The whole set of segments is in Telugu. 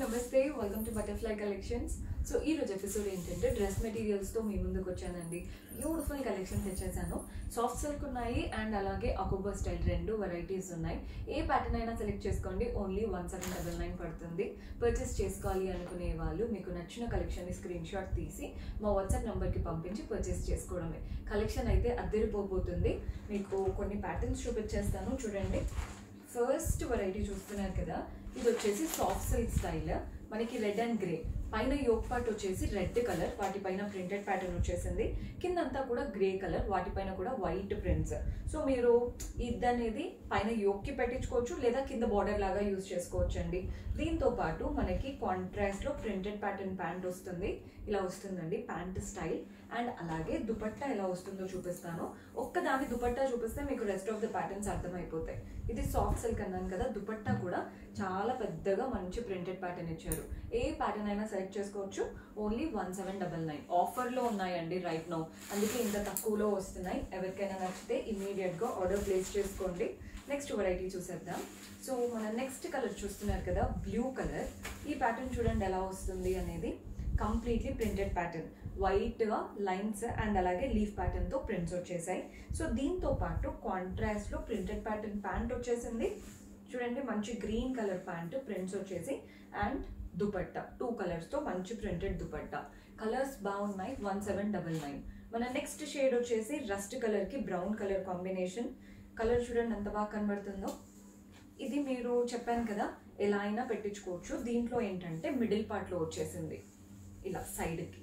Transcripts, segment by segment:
నమస్తే welcome to butterfly collections. So ఈ రోజు ఎపిసోడ్ ఏంటంటే డ్రెస్ మెటీరియల్స్ తో మీ ముందుకు వచ్చానండి. బ్యూటిఫుల్ కలెక్షన్ తెచ్చేసాను. సాఫ్ట్ సిల్క్ ఉన్నాయి అండ్ అలాగే అకోబా స్టైల్ రెండు వెరైటీస్ ఉన్నాయి. ఏ ప్యాటర్న్ అయినా సెలెక్ట్ చేసుకోండి. ఓన్లీ 1799 పడుతుంది. పర్చేస్ చేసుకోవాలి అనుకునే వాళ్ళు మీకు నచ్చిన కలెక్షన్ ని స్క్రీన్ షాట్ తీసి మా వాట్సాప్ నంబర్ కి పంపించి పర్చేస్ చేసుకోవడమే. కలెక్షన్ అయితే అద్దరిపోతుంది. మీకు కొన్ని ప్యాటర్న్స్ చూపించేస్తాను చూడండి. ఫస్ట్ వెరైటీ చూస్తున్నారు కదా, ఇది వచ్చేసి సాఫ్ట్ సిల్క్ స్టైల్. మనకి రెడ్ అండ్ గ్రే, పైన యోక్ పార్ట్ వచ్చేసి రెడ్ కలర్, వాటిపైన ప్రింటెడ్ ప్యాటర్న్ వచ్చేసింది. కిందంతా కూడా గ్రే కలర్, వాటిపైన కూడా వైట్ ప్రింట్స్. సో మీరు ఇది అనేది పైన యోక్ కి పెట్టించుకోవచ్చు లేదా కింద బార్డర్ లాగా యూజ్ చేసుకోవచ్చు అండి. దీంతో పాటు మనకి కాంట్రాస్ట్ లో ప్రింటెడ్ ప్యాటర్న్ ప్యాంట్ వస్తుంది. ఇలా వస్తుందండి ప్యాంట్ స్టైల్. అండ్ అలాగే దుపట్టా ఎలా వస్తుందో చూపిస్తాను. ఒక్కదాని దుపట్టా చూపిస్తే మీకు రెస్ట్ ఆఫ్ ద ప్యాటర్న్స్ అర్థమైపోతాయి. ఇది సాఫ్ట్ సిల్క్ అన్నాను కదా, దుపట్టా కూడా చాలా పెద్దగా మంచి ప్రింటెడ్ ప్యాటర్న్ ఇచ్చారు. ఏ ప్యాటర్న్ అయినా సెలెక్ట్ చేసుకోవచ్చు. ఓన్లీ 1799 ఆఫర్ లో ఉన్నాయండి రైట్ నౌ, అందుకే ఇంత తక్కువలో వస్తున్నాయి. ఎవరికైనా నచ్చితే ఇమీడియట్ గా ఆర్డర్ ప్లేస్ చేసుకోండి. నెక్స్ట్ వెరైటీ చూసేద్దాం. సో మన నెక్స్ట్ కలర్ చూస్తున్నారు కదా, బ్లూ కలర్. ఈ ప్యాటర్న్ చూడండి ఎలా వస్తుంది అనేది. కంప్లీట్లీ ప్రింటెడ్ ప్యాటర్న్, వైట్ గా లైన్స్ అండ్ అలాగే లీఫ్ ప్యాటర్న్ తో ప్రింట్స్ వచ్చేసాయి. సో దీంతో పాటు కాంట్రాస్ట్ లో ప్రింటెడ్ ప్యాటర్న్ ప్యాంట్ వచ్చేసింది. చూడండి మంచి గ్రీన్ కలర్ ప్యాంట్ ప్రింట్స్ వచ్చేసి అండ్ దుపట్టా 2 కలర్స్ తో మంచి ప్రింటెడ్ దుపట్టా. కలర్స్ బాగున్నాయి. 1799. మన నెక్స్ట్ షేడ్ వచ్చేసి రస్ట్ కలర్ కి బ్రౌన్ కలర్ కాంబినేషన్. కలర్ చూడండి ఎంత బాగా కనబడుతుందో. ఇది మీరు చెప్పాను కదా ఎలా అయినా పెట్టించుకోవచ్చు. దీంట్లో ఏంటంటే మిడిల్ పార్ట్ లో వచ్చేసింది ఇలా సైడ్ కి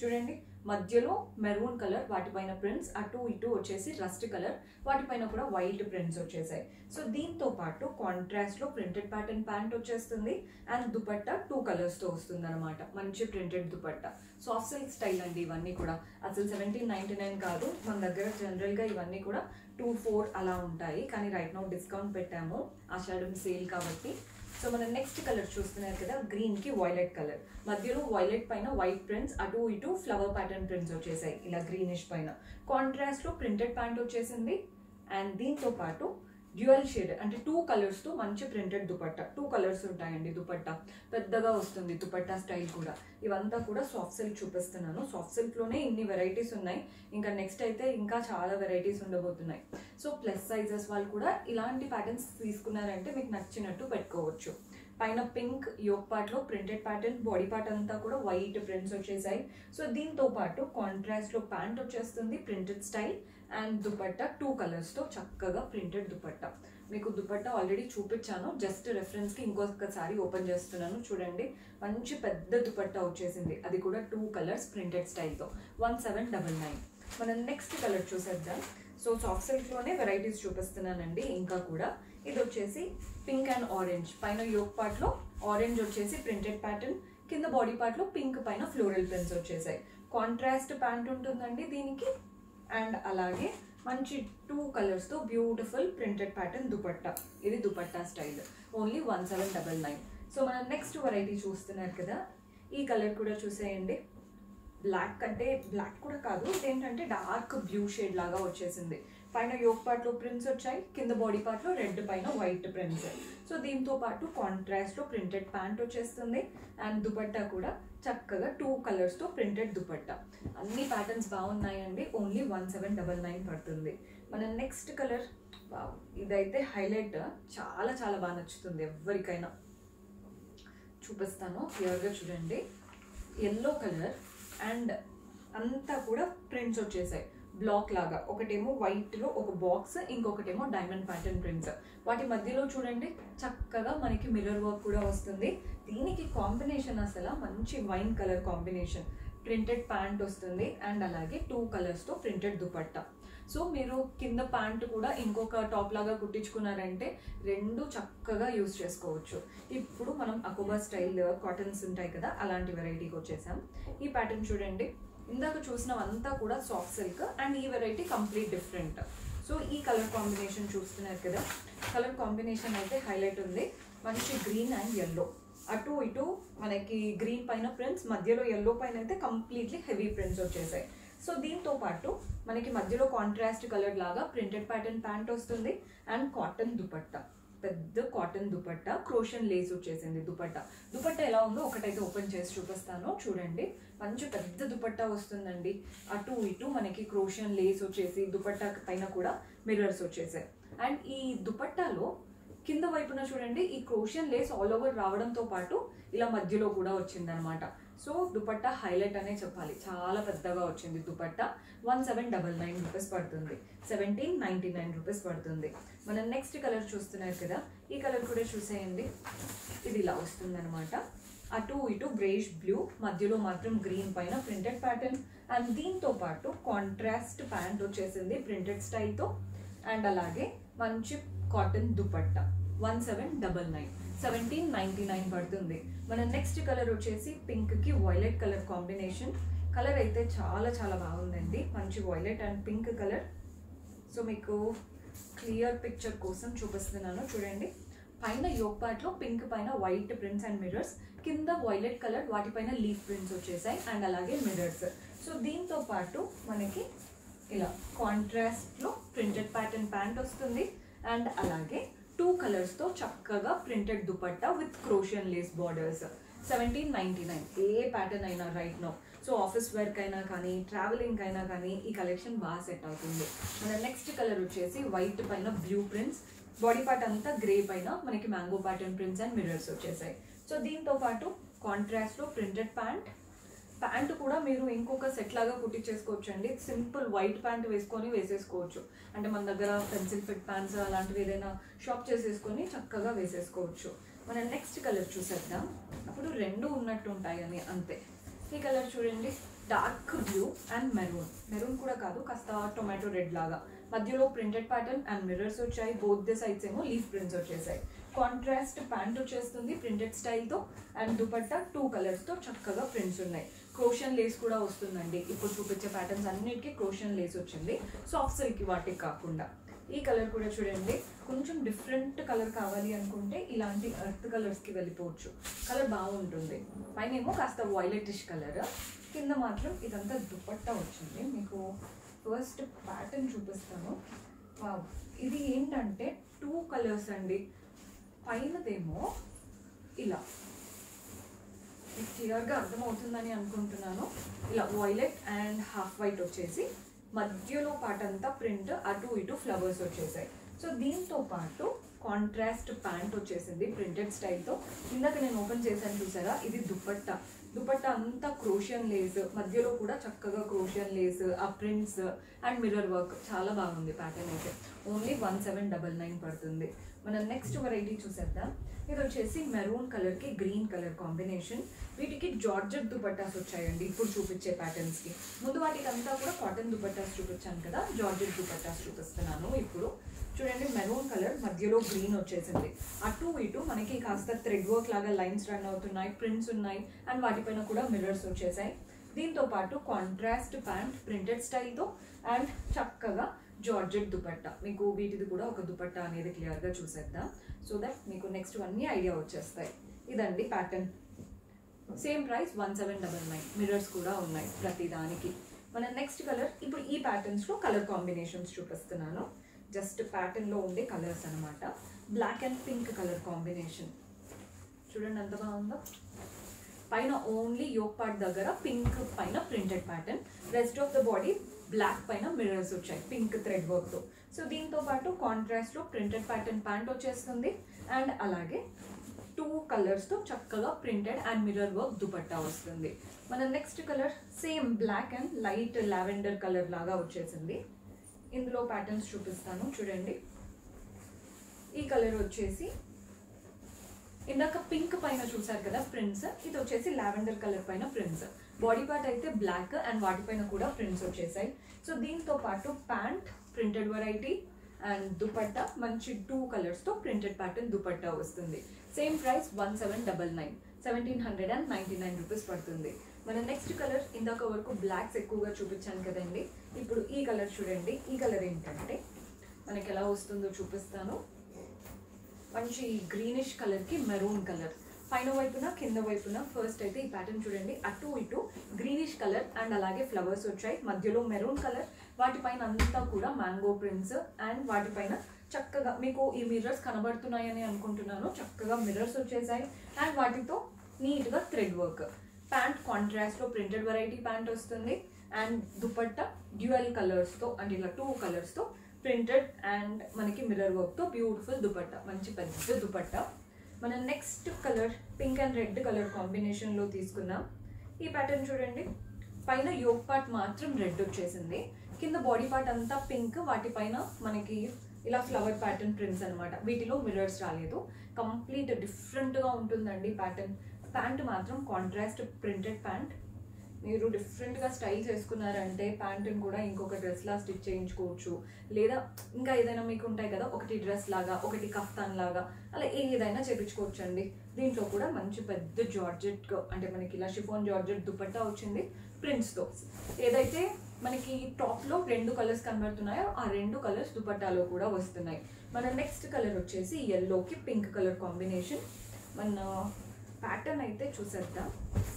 చూడండి, మధ్యలో మెరూన్ కలర్, వాటిపైన ప్రింట్స్, అటు ఇటు వచ్చేసి రస్ట్ కలర్, వాటిపైన కూడా వైట్ ప్రింట్స్ వచ్చేసాయి. సో దీంతో పాటు కాంట్రాస్ట్ లో ప్రింటెడ్ ప్యాటర్న్ ప్యాంట్ వచ్చేస్తుంది అండ్ దుపట్టా 2 కలర్స్ తో వస్తుంది అనమాట. మంచి printed dupatta. Soft silk style అండి ఇవన్నీ కూడా. అసలు 1799 కాదు, మన దగ్గర జనరల్ గా ఇవన్నీ కూడా 24 అలా ఉంటాయి. కానీ రైట్ నౌ డిస్కౌంట్ పెట్టాము ఆషాఢం సేల్ కాబట్టి. సో మన నెక్స్ట్ కలర్ చూస్తున్నారు కదా, గ్రీన్ కి వైలెట్ కలర్. మధ్యలో వైలెట్ పైన వైట్ ప్రింట్స్, అటు ఇటు ఫ్లవర్ ప్యాటర్న్ ప్రింట్స్ వచ్చేసాయి ఇలా గ్రీనిష్ పైన. కాంట్రాస్ట్ లో ప్రింటెడ్ ప్యాంట్ వచ్చేసింది అండ్ దీంతో పాటు డ్యూయల్ షేడ్ అంటే 2 కలర్స్ తో మంచి ప్రింటెడ్ దుపట్టా. 2 కలర్స్ ఉంటాయండి దుపట్టా, పెద్దగా వస్తుంది దుపట్టా స్టైల్ కూడా. ఇవంతా కూడా సాఫ్ట్ సిల్క్ చూపిస్తున్నాను. సాఫ్ట్ సిల్క్ లోనే ఇన్ని వెరైటీస్ ఉన్నాయి. ఇంకా నెక్స్ట్ అయితే ఇంకా చాలా వెరైటీస్ ఉండబోతున్నాయి. సో ప్లస్ సైజెస్ వాళ్ళు కూడా ఇలాంటి ప్యాటర్న్స్ తీసుకున్నారంటే మీకు నచ్చినట్టు పెట్టుకోవచ్చు. పైన పింక్ యోక్ పార్ట్ లో ప్రింటెడ్ ప్యాటర్న్, బాడీ పార్ట్ అంతా కూడా వైట్ ప్రింట్స్ వచ్చేసాయి. సో దీంతో పాటు కాంట్రాస్ట్ లో ప్యాంట్ వచ్చేస్తుంది printed style and dupatta 2 colours తో చక్కగా ప్రింటెడ్ దుపట్టా. మీకు దుపట్టా ఆల్రెడీ చూపించాను, జస్ట్ రెఫరెన్స్ కి ఇంకొకసారి ఓపెన్ చేస్తున్నాను చూడండి. మంచి పెద్ద దుపట్టా వచ్చేసింది, అది కూడా 2 కలర్స్ ప్రింటెడ్ స్టైల్ తో. 1799. మనం నెక్స్ట్ కలర్ చూసేద్దాం. సో సాఫ్ట్ సిల్క్ లోనే వెరైటీస్ చూపిస్తున్నానండి ఇంకా కూడా. ఇది వచ్చేసి పింక్ అండ్ ఆరెంజ్, పైన యోక్ పార్ట్ లో ఆరెంజ్ వచ్చేసి ప్రింటెడ్ ప్యాటర్న్, కింద బాడీ పార్ట్ లో పింక్ పైన ఫ్లోరల్ ప్రింట్స్ వచ్చేసాయి. కాంట్రాస్ట్ ప్యాంట్ ఉంటుందండి దీనికి అండ్ అలాగే మంచి 2 కలర్స్ తో బ్యూటిఫుల్ ప్రింటెడ్ ప్యాటర్న్ దుపట్టా. ఇది దుపట్టా స్టైల్. ఓన్లీ 1799. సో మనం నెక్స్ట్ వెరైటీ చూస్తున్నారు కదా, ఈ కలర్ కూడా చూసేయండి. బ్లాక్ అంటే బ్లాక్ కూడా కాదు, ఇదేంటంటే డార్క్ బ్లూ షేడ్ లాగా వచ్చేసింది. పైన యోక్ పార్ట్ లో ప్రింట్స్ వచ్చాయి, కింద బాడీ పార్ట్ లో రెడ్ పైన వైట్ ప్రింట్స్. సో దీంతో పాటు కాంట్రాస్ట్ లో ప్రింటెడ్ ప్యాంట్ వచ్చేస్తుంది అండ్ దుపట్టా కూడా చక్కగా 2 కలర్స్ తో ప్రింటెడ్ దుపట్టా. అన్ని ప్యాటర్న్స్ బాగున్నాయండి. ఓన్లీ 1799 పడుతుంది. మన నెక్స్ట్ కలర్, ఇదైతే హైలైట్, చాలా చాలా బాగా నచ్చుతుంది ఎవరికైనా. చూపిస్తాను క్లియర్గా చూడండి. ఎల్లో కలర్ అండ్ అంతా కూడా ప్రింట్స్ వచ్చేసాయి బ్లాక్ లాగా. ఒకటేమో వైట్ లో ఒక బాక్స్, ఇంకొకటేమో డైమండ్ ప్యాటర్న్ ప్రింట్స్. వాటి మధ్యలో చూడండి చక్కగా మనకి మిర్రర్ వర్క్ కూడా వస్తుంది. దీనికి కాంబినేషన్ అసలు మంచి wine colour combination. Printed pant వస్తుంది అండ్ అలాగే 2 కలర్స్ తో ప్రింటెడ్ దుపట్టా. సో మీరు కింద ప్యాంట్ కూడా ఇంకొక టాప్ లాగా కుట్టించుకున్నారంటే రెండు చక్కగా యూజ్ చేసుకోవచ్చు. ఇప్పుడు మనం అకోబా స్టైల్ కాటన్స్ ఉంటాయి కదా, అలాంటి వెరైటీకి వచ్చేసాం. ఈ ప్యాటర్న్ చూడండి, ఇందాక చూసినవంతా కూడా సాఫ్ట్ సిల్క్ అండ్ ఈ వెరైటీ కంప్లీట్ డిఫరెంట్. సో ఈ కలర్ కాంబినేషన్ చూస్తున్నారు కదా, కలర్ కాంబినేషన్ అయితే హైలైట్ ఉంది. మంచి గ్రీన్ అండ్ ఎల్లో, అటు ఇటు మనకి గ్రీన్ పైన ప్రింట్స్, మధ్యలో ఎల్లో పైన అయితే కంప్లీట్లీ హెవీ ప్రింట్స్ వచ్చేసాయి. సో దీంతో పాటు మనకి మధ్యలో కాంట్రాస్ట్ కలర్ లాగా ప్రింటెడ్ ప్యాటర్న్ ప్యాంట్ వస్తుంది అండ్ కాటన్ దుపట్టా. పెద్ద కాటన్ దుపట్టా, క్రోషన్ లేస్ వచ్చేసింది దుపట్టా ఎలా ఉందో ఒకటైతే ఓపెన్ చేసి చూపిస్తాను చూడండి. మంచి పెద్ద దుపట్టా వస్తుందండి. అటు ఇటు మనకి క్రోషన్ లేస్ వచ్చేసి దుపట్టా పైన కూడా మిర్రర్స్ వచ్చేసాయి. అండ్ ఈ దుపట్టాలో కింద వైపున చూడండి ఈ క్రోషన్ లేస్ ఆల్ ఓవర్ రావడంతో పాటు ఇలా మధ్యలో కూడా వచ్చిందనమాట. సో దుపట్టా హైలైట్ అనే చెప్పాలి, చాలా పెద్దగా వచ్చింది దుపట్టా. 1799 రూపీస్ పడుతుంది, 1799 రూపీస్ పడుతుంది. మనం నెక్స్ట్ కలర్ చూస్తున్నారు కదా, ఈ కలర్ కూడా చూసేయండి. ఇది ఇలా వస్తుంది అనమాట. అటు ఇటు గ్రేష్ బ్లూ, మధ్యలో మాత్రం గ్రీన్ పైన ప్రింటెడ్ ప్యాటర్న్. అండ్ దీంతో పాటు కాంట్రాస్ట్ ప్యాంట్ వచ్చేసింది ప్రింటెడ్ స్టైల్తో. అండ్ అలాగే మంచి కాటన్ దుపట్టా 1799, 1799 పడుతుంది. మన నెక్స్ట్ కలర్ వచ్చేసి పింక్కి వైలెట్ కలర్ కాంబినేషన్. కలర్ అయితే చాలా చాలా బాగుందండి, మంచి violet and pink colour. So మీకు క్లియర్ పిక్చర్ కోసం చూపిస్తున్నాను చూడండి. పైన యోక్ పార్ట్లో పింక్ పైన వైట్ ప్రింట్స్ అండ్ మిర్రర్స్, కింద వైలెట్ కలర్ వాటిపైన లీఫ్ ప్రింట్స్ వచ్చేసాయి అండ్ అలాగే మిర్రర్స్. సో దీంతో పాటు మనకి ఇలా కాంట్రాస్ట్లో ప్రింటెడ్ ప్యాటర్న్ ప్యాంట్ వస్తుంది. అండ్ అలాగే 2 కలర్స్తో చక్కగా printed dupatta with crochet lace borders. 1799 ఏ ప్యాటర్న్ అయినా right now. So office work అయినా కానీ ట్రావెలింగ్ అయినా కానీ ఈ కలెక్షన్ బాగా సెట్ అవుతుంది. మన నెక్స్ట్ కలర్ వచ్చేసి వైట్ పైన బ్లూ ప్రింట్స్, బాడీ పార్ట్ అంతా గ్రే పైన మనకి mango pattern prints and mirrors వచ్చేసాయి. సో దీంతో పాటు కాంట్రాస్ట్లో ప్రింటెడ్ ప్యాంట్ కూడా మీరు ఇంకొక సెట్ లాగా కుట్టించేసుకోవచ్చు అండి. సింపుల్ వైట్ ప్యాంట్ వేసుకొని వేసేసుకోవచ్చు. అంటే మన దగ్గర పెన్సిల్ ఫిట్ ప్యాంట్స్ అలాంటివి ఏదైనా షాప్ చేసేసుకొని చక్కగా వేసేసుకోవచ్చు. మన నెక్స్ట్ కలర్ చూసేద్దాం. అప్పుడు రెండు ఉన్నట్టు ఉంటాయని అంతే. ఈ కలర్ చూడండి, డార్క్ బ్లూ అండ్ మెరూన్ కూడా కాదు, కాస్త టొమాటో రెడ్ లాగా. మధ్యలో ప్రింటెడ్ ప్యాటర్న్ అండ్ మిర్రర్స్ వచ్చాయి. బోత్ ది సైడ్స్ ఏమో లీఫ్ ప్రింట్స్ వచ్చేసాయి. కాంట్రాస్ట్ ప్యాంట్ వచ్చేస్తుంది ప్రింటెడ్ స్టైల్తో. అండ్ దుపట్టా 2 కలర్స్తో చక్కగా ప్రింట్స్ ఉన్నాయి. క్రోషన్ లేస్ కూడా వస్తుందండి. ఇప్పుడు చూపించే ప్యాటర్న్స్ అన్నిటికీ క్రోషన్ లేస్ వచ్చింది, సాఫ్ట్ సిల్క్ వాటికి కాకుండా. ఈ కలర్ కూడా చూడండి, కొంచెం డిఫరెంట్ కలర్ కావాలి అనుకుంటే ఇలాంటి ఎర్త్ కలర్స్కి వెళ్ళిపోవచ్చు. కలర్ బాగుంటుంది. పైన ఏమో కాస్త వైలెటిష్ కలర్, కింద మాత్రం ఇదంతా దుపట్టా వచ్చింది. మీకు ఫస్ట్ ప్యాటర్న్ చూపిస్తాను. ఇది ఏంటంటే 2 కలర్స్ అండి. పైనదేమో ఇలా క్లియర్గా అర్థమవుతుందని అనుకుంటున్నాను. ఇలా వైలెట్ అండ్ హాఫ్ వైట్ వచ్చేసి మధ్యలో పార్ట్ అంతా ప్రింట్, అటు ఇటు ఫ్లవర్స్ వచ్చేసాయి. సో దీంతో పాటు కాంట్రాస్ట్ ప్యాంట్ వచ్చేసింది ప్రింటెడ్ స్టైల్తో. ఇందాక నేను ఓపెన్ చేశాను చూసారా, ఇది దుపట్టా అంతా క్రోషియన్ లేస్, మధ్యలో కూడా చక్కగా క్రోషియన్ లేస్, ఆ ప్రింట్స్ అండ్ మిర్రర్ వర్క్ చాలా బాగుంది ప్యాటర్న్ అయితే. ఓన్లీ 1799 పడుతుంది. మనం నెక్స్ట్ వెరైటీ చూసేద్దాం. ఇది వచ్చేసి మెరూన్ కలర్కి గ్రీన్ కలర్ కాంబినేషన్. వీటికి జార్జెట్ దుపట్టాస్ వచ్చాయండి ఇప్పుడు చూపించే ప్యాటర్న్స్కి. ముందు వాటికి అంతా కూడా కాటన్ దుపట్టాస్ చూపించాను కదా, జార్జెట్ దుపట్టాస్ చూపిస్తున్నాను ఇప్పుడు. చూడండి, మెరూన్ కలర్ మధ్యలో గ్రీన్ వచ్చేసింది. అటు ఇటు మనకి కాస్త థ్రెడ్ వర్క్ లాగా లైన్స్ రన్ అవుతున్నాయి, ప్రింట్స్ ఉన్నాయి అండ్ వాటిపైన కూడా మిర్రర్స్ వచ్చేసాయి. దీంతో పాటు కాంట్రాస్ట్ ప్యాంట్ ప్రింటెడ్ స్టైల్తో అండ్ చక్కగా జార్జెట్ దుపట్టా. మీకు వీటిది కూడా ఒక దుపట్టా అనేది క్లియర్గా చూసేద్దాం, సో దట్ మీకు నెక్స్ట్ అన్ని ఐడియా వచ్చేస్తాయి. ఇదండి ప్యాటర్న్. Same price 1799. మిర్రర్స్ కూడా ఉన్నాయి ప్రతి దానికి. మన నెక్స్ట్ కలర్, ఇప్పుడు ఈ ప్యాటర్న్స్లో కలర్ కాంబినేషన్స్ చూపిస్తున్నాను. జస్ట్ ప్యాటర్న్లో ఉండే కలర్స్ అనమాట. Black and pink colour combination చూడండి ఎంత బాగుందో. పైన ఓన్లీ యోక్ పార్ట్ దగ్గర పింక్ పైన printed pattern, rest of the body black పైన మిర్రర్స్ వచ్చాయి పింక్ థ్రెడ్ వర్క్తో. సో దీంతో పాటు కాంట్రాస్ట్లో ప్రింటెడ్ ప్యాటర్న్ ప్యాంట్ వచ్చేస్తుంది అండ్ అలాగే 2 కలర్స్తో చక్కగా printed and mirror work dupatta వస్తుంది. మన next colour same black and light lavender colour లాగా వచ్చేసింది. ఇందులో ప్యాటర్న్స్ చూపిస్తాను చూడండి. ఈ కలర్ వచ్చేసి ఇందాక పింక్ పైన చూసారు కదా ప్రింట్స్, ఇది వచ్చేసి లావెండర్ కలర్ పైన ప్రింట్స్. బాడీ పార్ట్ అయితే బ్లాక్ అండ్ వాటిపైన కూడా ప్రింట్స్ వచ్చేసాయి. సో దీంతో పాటు pant printed variety and dupatta మంచి 2 కలర్స్తో ప్రింటెడ్ ప్యాటర్న్ దుపట్టా వస్తుంది. సేమ్ ప్రైస్ 1799, 1799 రూపీస్ పడుతుంది. మన నెక్స్ట్ కలర్, ఇందాక వరకు బ్లాక్స్ ఎక్కువగా చూపించాను కదండి, ఇప్పుడు ఈ కలర్ చూడండి. ఈ కలర్ ఏంటంటే మనకి ఎలా వస్తుందో చూపిస్తాను. మంచి గ్రీనిష్ కలర్కి మెరూన్ కలర్, పైన వైపున కింద వైపున. ఫస్ట్ అయితే ఈ ప్యాటర్న్ చూడండి, అటు ఇటు గ్రీనిష్ కలర్ అండ్ అలాగే ఫ్లవర్స్ వచ్చాయి, మధ్యలో మెరూన్ కలర్, వాటిపైన అంతా కూడా మ్యాంగో ప్రింట్స్ అండ్ వాటిపైన చక్కగా మీకు ఈ మిర్రర్స్ కనబడుతున్నాయని అనుకుంటున్నాను. చక్కగా మిర్రర్స్ వచ్చేసాయి అండ్ వాటితో నీట్గా థ్రెడ్ వర్క్. ప్యాంట్ కాంట్రాస్ట్లో ప్రింటెడ్ వెరైటీ ప్యాంట్ వస్తుంది అండ్ దుపట్టా డ్యూయల్ కలర్స్తో అంటే ఇలా 2 కలర్స్తో ప్రింటెడ్ అండ్ మనకి మిర్రర్ వర్క్తో బ్యూటిఫుల్ దుపట్టా, మంచి పెద్ద దుపట్టా. మన next colour pink and red colour కాంబినేషన్లో తీసుకున్నాం. ఈ ప్యాటర్న్ చూడండి, పైన యోక్ పార్ట్ మాత్రం రెడ్ వచ్చేసింది, కింద బాడీ పార్ట్ అంతా పింక్, వాటిపైన మనకి ఇలా ఫ్లవర్ ప్యాటర్న్ ప్రింట్స్ అనమాట. వీటిలో మిర్రర్స్ రాలేదు, కంప్లీట్ డిఫరెంట్గా ఉంటుందండి ప్యాటర్న్. ప్యాంట్ మాత్రం కాంట్రాస్ట్ ప్రింటెడ్ ప్యాంట్. మీరు డిఫరెంట్గా స్టైల్ చేసుకున్నారంటే ప్యాంటుని కూడా ఇంకొక డ్రెస్లా స్టిచ్ చేయించుకోవచ్చు, లేదా ఇంకా ఏదైనా మీకు ఉంటాయి కదా, ఒకటి డ్రెస్ లాగా ఒకటి కఫ్తాన్ లాగా అలా ఏదైనా చేయించుకోవచ్చు అండి. దీంట్లో కూడా మంచి పెద్ద జార్జెట్ అంటే మనకి ఇలా షిఫాన్ జార్జెట్ దుపట్టా వచ్చింది ప్రింట్స్తో. ఏదైతే మనకి టాప్లో 2 కలర్స్ కనబడుతున్నాయో ఆ 2 కలర్స్ దుపట్టాలో కూడా వస్తున్నాయి. మన నెక్స్ట్ కలర్ వచ్చేసి ఎల్లోకి పింక్ కలర్ కాంబినేషన్. మన ప్యాటర్న్ అయితే చూసేద్దాం.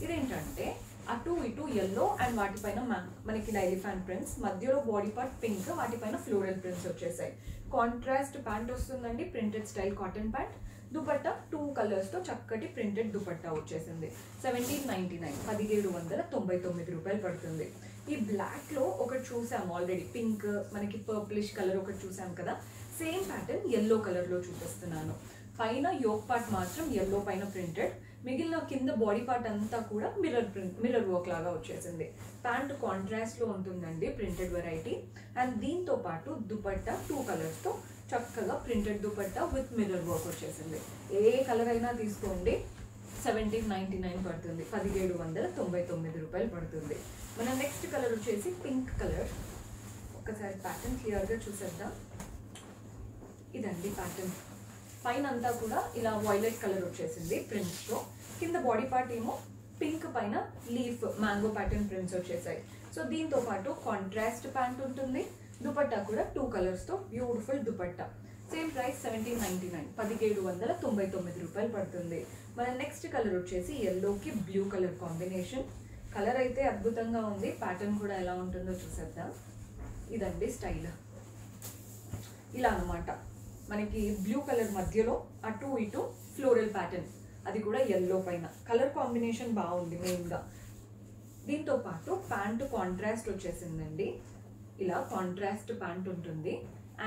ఇదేంటంటే అటు ఇటు ఎల్లో అండ్ వాటిపైన మనకి ఇలా ఎలిఫెంట్ ప్రింట్స్, మధ్యలో బాడీ పార్ట్ పింక్, వాటిపైన ఫ్లోరల్ ప్రింట్స్ వచ్చేసాయి. కాంట్రాస్ట్ ప్యాంట్ వస్తుందండి, printed style cotton pant. Dupatta 2 కలర్స్తో చక్కటి ప్రింటెడ్ దుపట్టా వచ్చేసింది. 1799 1799 రూపాయలు పడుతుంది. ఈ బ్లాక్లో ఒకటి చూసాము ఆల్రెడీ, పింక్ మనకి పర్పులిష్ కలర్ ఒకటి చూసాం కదా, సేమ్ ప్యాటర్న్ ఎల్లో కలర్లో చూపిస్తున్నాను. పైన యోక్ పార్ట్ మాత్రం ఎల్లో పైన ప్రింటెడ్, మిగిలిన కింద బాడీ పార్ట్ అంతా కూడా మిర్రర్ వర్క్ లాగా వచ్చేసింది. ప్యాంట్ కాంట్రాస్ట్లో ఉంటుందండి, ప్రింటెడ్ వెరైటీ. అండ్ దీంతో పాటు దుపట్టా 2 కలర్స్తో చక్కగా printed dupatta with mirror work వచ్చేసింది. ఏ కలర్ అయినా తీసుకోండి, 1799 పడుతుంది, 1799 రూపాయలు పడుతుంది. మన నెక్స్ట్ కలర్ వచ్చేసి పింక్ కలర్. ఒకసారి ప్యాటర్న్ క్లియర్గా చూసేద్దాం. ఇదండి ప్యాటర్న్. పైన అంతా కూడా ఇలా వైలెట్ కలర్ వచ్చేసింది ప్రింట్స్తో, కింద బాడీ పార్ట్ ఏమో పింక్ పైన లీఫ్ మ్యాంగో ప్యాటర్న్ ప్రింట్స్ వచ్చేసాయి. సో దీంతో పాటు కాంట్రాస్ట్ ప్యాంట్ ఉంటుంది, దుపట్టా కూడా 2 కలర్స్తో బ్యూటిఫుల్ దుపట్టా. సేమ్ ప్రైస్ 1799 1799 రూపాయలు పడుతుంది. మన నెక్స్ట్ కలర్ వచ్చేసి ఎల్లోకి బ్లూ కలర్ కాంబినేషన్. కలర్ అయితే అద్భుతంగా ఉంది, ప్యాటర్న్ కూడా ఎలా ఉంటుందో చూసేద్దాం. ఇదండి స్టైల్, ఇలా అనమాట. మనకి బ్లూ కలర్ మధ్యలో అటు ఇటు ఫ్లోరల్ ప్యాటర్న్, అది కూడా ఎల్లో పైన. కలర్ కాంబినేషన్ బాగుంది మెయిన్గా. దీంతో పాటు ప్యాంటు కాంట్రాస్ట్ వచ్చేసిందండి, ఇలా కాంట్రాస్ట్ ప్యాంట్ ఉంటుంది.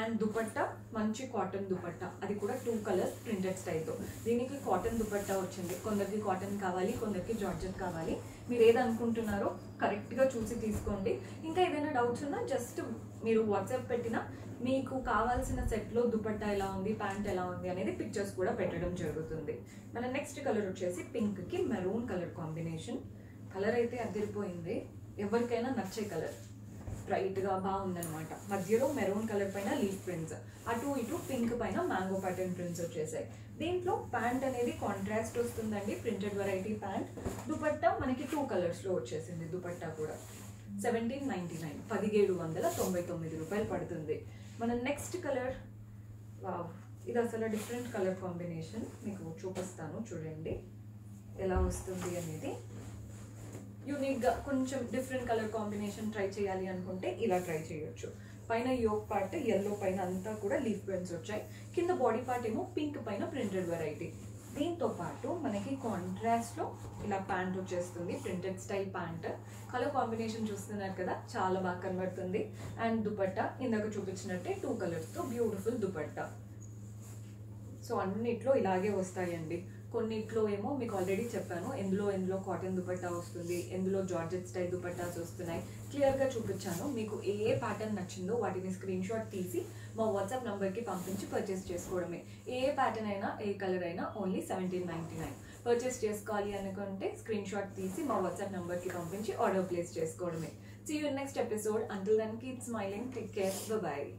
అండ్ దుపట్టా మంచి కాటన్ దుపట్టా, అది కూడా 2 కలర్స్ ప్రింటెడ్ స్టైల్తో. దీనికి కాటన్ దుపట్టా వచ్చింది, కొందరికి కాటన్ కావాలి, కొందరికి జార్జెట్ కావాలి. మీరు ఏది అనుకుంటున్నారో కరెక్ట్గా చూసి తీసుకోండి. ఇంకా ఏదైనా డౌట్స్ ఉన్నా జస్ట్ మీరు వాట్సాప్ పెట్టినా మీకు కావాల్సిన సెట్లో దుపట్టా ఎలా ఉంది, ప్యాంట్ ఎలా ఉంది అనేది పిక్చర్స్ కూడా పెట్టడం జరుగుతుంది. మన నెక్స్ట్ కలర్ వచ్చేసి పింక్కి మెరూన్ కలర్ కాంబినేషన్. కలర్ అయితే అదిరిపోయింది, ఎవరికైనా నచ్చే కలర్, బ్రైట్గా బాగుందనమాట. మధ్యలో మెరూన్ కలర్ పైన లీఫ్ ప్రింట్స్, అటు ఇటు పింక్ పైన మ్యాంగో ప్యాటర్న్ ప్రింట్స్ వచ్చేసాయి. దీంట్లో ప్యాంట్ అనేది కాంట్రాస్ట్ వస్తుందండి, ప్రింటెడ్ వెరైటీ ప్యాంట్. దుపట్టా మనకి 2 కలర్స్లో వచ్చేసింది, దుపట్టా కూడా 1799 1799 రూపాయలు పడుతుంది. మన నెక్స్ట్ కలర్, వావ్, ఇది అసలు డిఫరెంట్ కలర్ కాంబినేషన్, మీకు చూపిస్తాను చూడండి ఎలా వస్తుంది అనేది. యూనిక్గా కొంచెం డిఫరెంట్ కలర్ కాంబినేషన్ ట్రై చేయాలి అనుకుంటే ఇలా ట్రై చేయొచ్చు. పైన యోక్ పార్ట్ ఎల్లో పైన అంతా కూడా లీఫ్ ప్రింట్స్ వచ్చాయి, కింద బాడీ పార్ట్ ఏమో పింక్ పైన ప్రింటెడ్ వెరైటీ. దీంతో పాటు మనకి కాంట్రాస్ట్లో ఇలా ప్యాంట్ వచ్చేస్తుంది, printed style pant. Colour combination చూస్తున్నారు కదా, చాలా బాగా కనబడుతుంది. అండ్ దుపట్టా ఇందాక చూపించినట్టే 2 కలర్స్తో బ్యూటిఫుల్ దుపట్టా. సో అన్నిట్లో ఇలాగే వస్తాయండి. కొన్నిట్లో ఏమో మీకు ఆల్రెడీ చెప్పాను, ఎందులో కాటన్ దుపట్టా వస్తుంది, ఎందులో జార్జెట్ స్టైల్ దుపట్టాస్ వస్తున్నాయి, క్లియర్గా చూపించాను. మీకు ఏ ప్యాటర్న్ నచ్చిందో వాటిని స్క్రీన్ షాట్ తీసి మా వాట్సాప్ నెంబర్కి పంపించి పర్చేస్ చేసుకోవడమే. ఏ ప్యాటర్న్ అయినా ఏ కలర్ అయినా ఓన్లీ 1799. పర్చేస్ చేసుకోవాలి అనుకుంటే స్క్రీన్ షాట్ తీసి మా వాట్సాప్ నెంబర్కి పంపించి ఆర్డర్ ప్లేస్ చేసుకోవడమే. See you in next episode. Until then, keep smiling. Take care. Bye-bye.